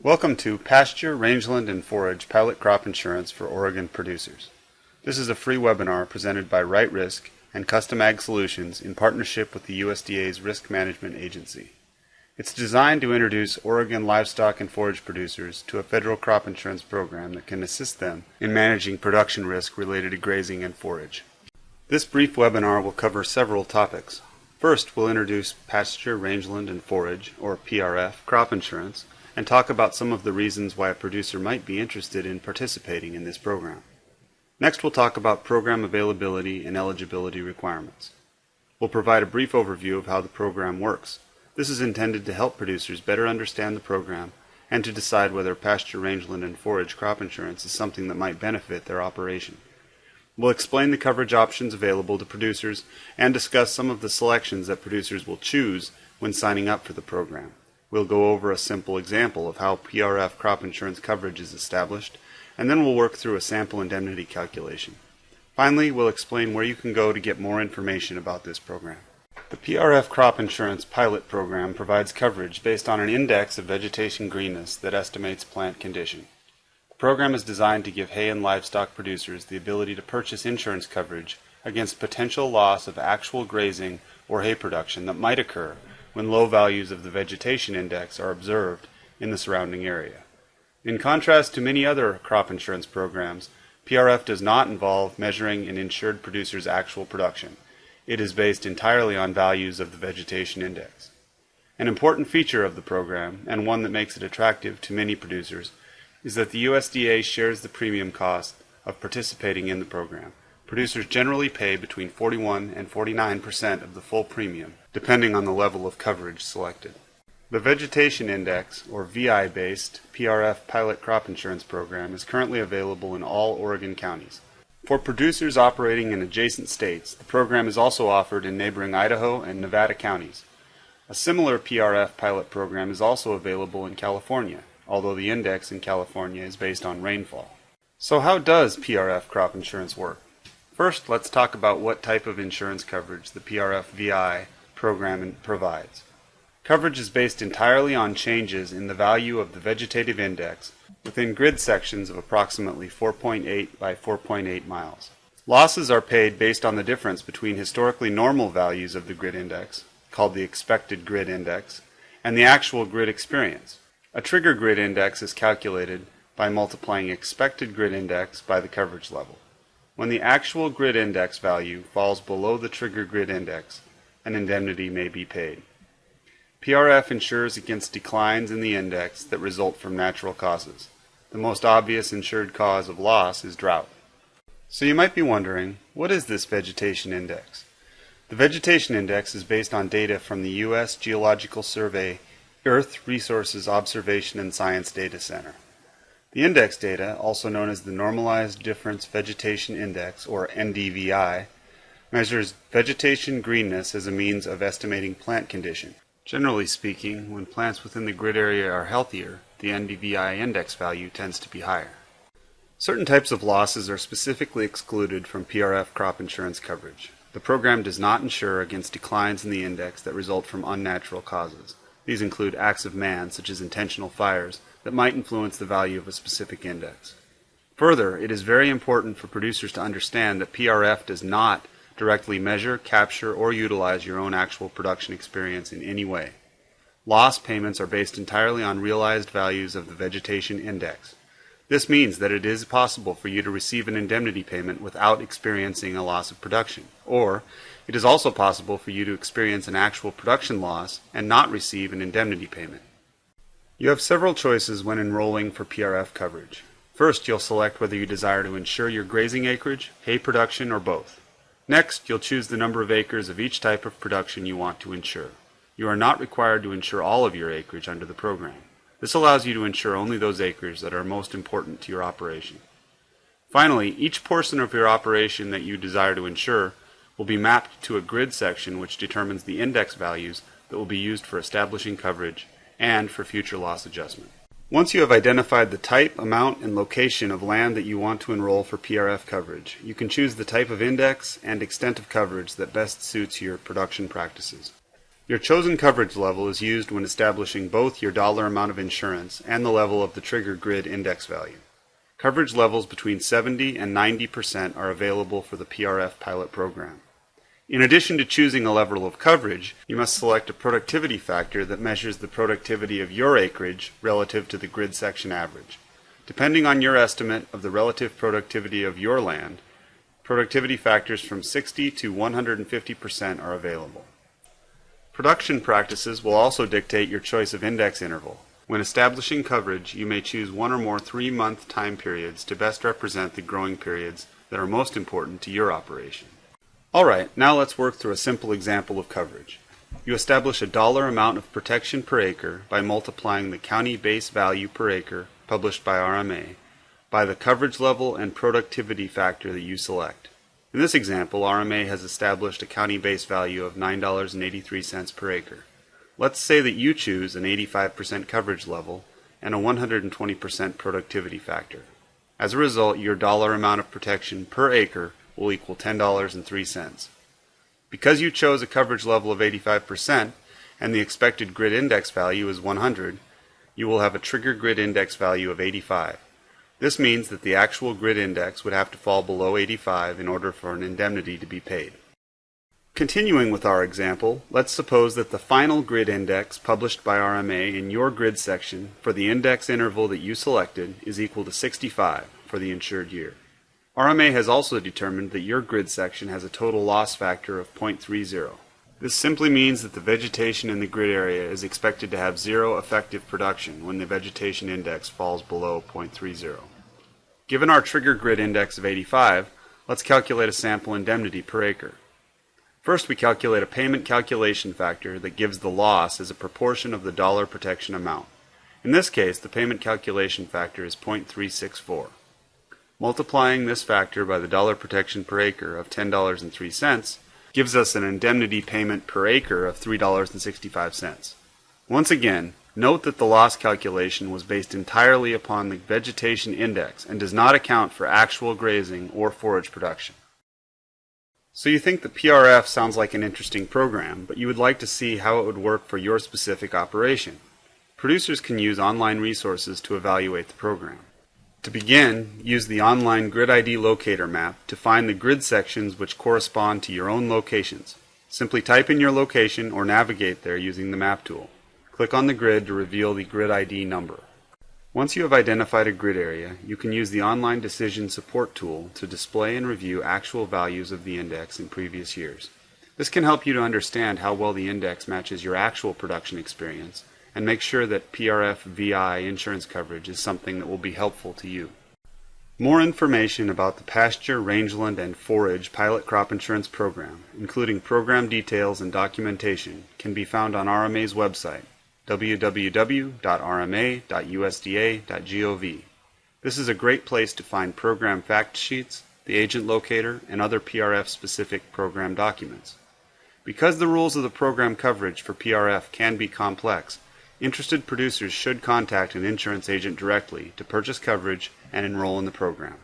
Welcome to Pasture, Rangeland, and Forage Pilot Crop Insurance for Oregon Producers. This is a free webinar presented by Right Risk and Custom Ag Solutions in partnership with the USDA's Risk Management Agency. It's designed to introduce Oregon livestock and forage producers to a federal crop insurance program that can assist them in managing production risk related to grazing and forage. This brief webinar will cover several topics. First, we'll introduce Pasture, Rangeland, and Forage, or PRF, crop insurance, and talk about some of the reasons why a producer might be interested in participating in this program. Next, we'll talk about program availability and eligibility requirements. We'll provide a brief overview of how the program works. This is intended to help producers better understand the program and to decide whether pasture, rangeland, and forage crop insurance is something that might benefit their operation. We'll explain the coverage options available to producers and discuss some of the selections that producers will choose when signing up for the program. We'll go over a simple example of how PRF crop insurance coverage is established, and then we'll work through a sample indemnity calculation. Finally, we'll explain where you can go to get more information about this program. The PRF crop insurance pilot program provides coverage based on an index of vegetation greenness that estimates plant condition. The program is designed to give hay and livestock producers the ability to purchase insurance coverage against potential loss of actual grazing or hay production that might occur when low values of the vegetation index are observed in the surrounding area. In contrast to many other crop insurance programs, PRF does not involve measuring an insured producer's actual production. It is based entirely on values of the vegetation index. An important feature of the program, and one that makes it attractive to many producers, is that the USDA shares the premium cost of participating in the program. Producers generally pay between 41 and 49% of the full premium, depending on the level of coverage selected. The Vegetation Index, or VI-based, PRF pilot crop insurance program is currently available in all Oregon counties. For producers operating in adjacent states, the program is also offered in neighboring Idaho and Nevada counties. A similar PRF pilot program is also available in California, although the index in California is based on rainfall. So how does PRF crop insurance work? First, let's talk about what type of insurance coverage the PRF VI program provides. Coverage is based entirely on changes in the value of the vegetative index within grid sections of approximately 4.8 by 4.8 miles. Losses are paid based on the difference between historically normal values of the grid index, called the expected grid index, and the actual grid experience. A trigger grid index is calculated by multiplying expected grid index by the coverage level. When the actual grid index value falls below the trigger grid index, an indemnity may be paid. PRF insures against declines in the index that result from natural causes. The most obvious insured cause of loss is drought. So you might be wondering, what is this vegetation index? The vegetation index is based on data from the U.S. Geological Survey Earth Resources Observation and Science Data Center. The index data, also known as the Normalized Difference Vegetation Index, or NDVI, measures vegetation greenness as a means of estimating plant condition. Generally speaking, when plants within the grid area are healthier, the NDVI index value tends to be higher. Certain types of losses are specifically excluded from PRF crop insurance coverage. The program does not insure against declines in the index that result from unnatural causes. These include acts of man, such as intentional fires, that might influence the value of a specific index. Further, it is very important for producers to understand that PRF does not directly measure, capture, or utilize your own actual production experience in any way. Loss payments are based entirely on realized values of the vegetation index. This means that it is possible for you to receive an indemnity payment without experiencing a loss of production, or it is also possible for you to experience an actual production loss and not receive an indemnity payment. You have several choices when enrolling for PRF coverage. First, you'll select whether you desire to insure your grazing acreage, hay production, or both. Next, you'll choose the number of acres of each type of production you want to insure. You are not required to insure all of your acreage under the program. This allows you to insure only those acres that are most important to your operation. Finally, each portion of your operation that you desire to insure will be mapped to a grid section which determines the index values that will be used for establishing coverage and for future loss adjustment. Once you have identified the type, amount, and location of land that you want to enroll for PRF coverage, you can choose the type of index and extent of coverage that best suits your production practices. Your chosen coverage level is used when establishing both your dollar amount of insurance and the level of the trigger grid index value. Coverage levels between 70 and 90% are available for the PRF pilot program. In addition to choosing a level of coverage, you must select a productivity factor that measures the productivity of your acreage relative to the grid section average. Depending on your estimate of the relative productivity of your land, productivity factors from 60 to 150% are available. Production practices will also dictate your choice of index interval. When establishing coverage, you may choose one or more 3-month time periods to best represent the growing periods that are most important to your operation. Alright, now let's work through a simple example of coverage. You establish a dollar amount of protection per acre by multiplying the county base value per acre, published by RMA, by the coverage level and productivity factor that you select. In this example, RMA has established a county base value of $9.83 per acre. Let's say that you choose an 85% coverage level and a 120% productivity factor. As a result, your dollar amount of protection per acre will equal $10.03. Because you chose a coverage level of 85% and the expected grid index value is 100, you will have a trigger grid index value of 85. This means that the actual grid index would have to fall below 85 in order for an indemnity to be paid. Continuing with our example, let's suppose that the final grid index published by RMA in your grid section for the index interval that you selected is equal to 65 for the insured year. RMA has also determined that your grid section has a total loss factor of 0.30. This simply means that the vegetation in the grid area is expected to have zero effective production when the vegetation index falls below 0.30. Given our trigger grid index of 85, let's calculate a sample indemnity per acre. First, we calculate a payment calculation factor that gives the loss as a proportion of the dollar protection amount. In this case, the payment calculation factor is 0.364. Multiplying this factor by the dollar protection per acre of $10.03 gives us an indemnity payment per acre of $3.65. Once again, note that the loss calculation was based entirely upon the vegetation index and does not account for actual grazing or forage production. So you think the PRF sounds like an interesting program, but you would like to see how it would work for your specific operation. Producers can use online resources to evaluate the program. To begin, use the online Grid ID Locator map to find the grid sections which correspond to your own locations. Simply type in your location or navigate there using the map tool. Click on the grid to reveal the Grid ID number. Once you have identified a grid area, you can use the online decision support tool to display and review actual values of the index in previous years. This can help you to understand how well the index matches your actual production experience and make sure that PRF VI insurance coverage is something that will be helpful to you. More information about the Pasture, Rangeland, and Forage pilot crop insurance program, including program details and documentation, can be found on RMA's website, www.rma.usda.gov. This is a great place to find program fact sheets, the agent locator, and other PRF-specific program documents. Because the rules of the program coverage for PRF can be complex, interested producers should contact an insurance agent directly to purchase coverage and enroll in the program.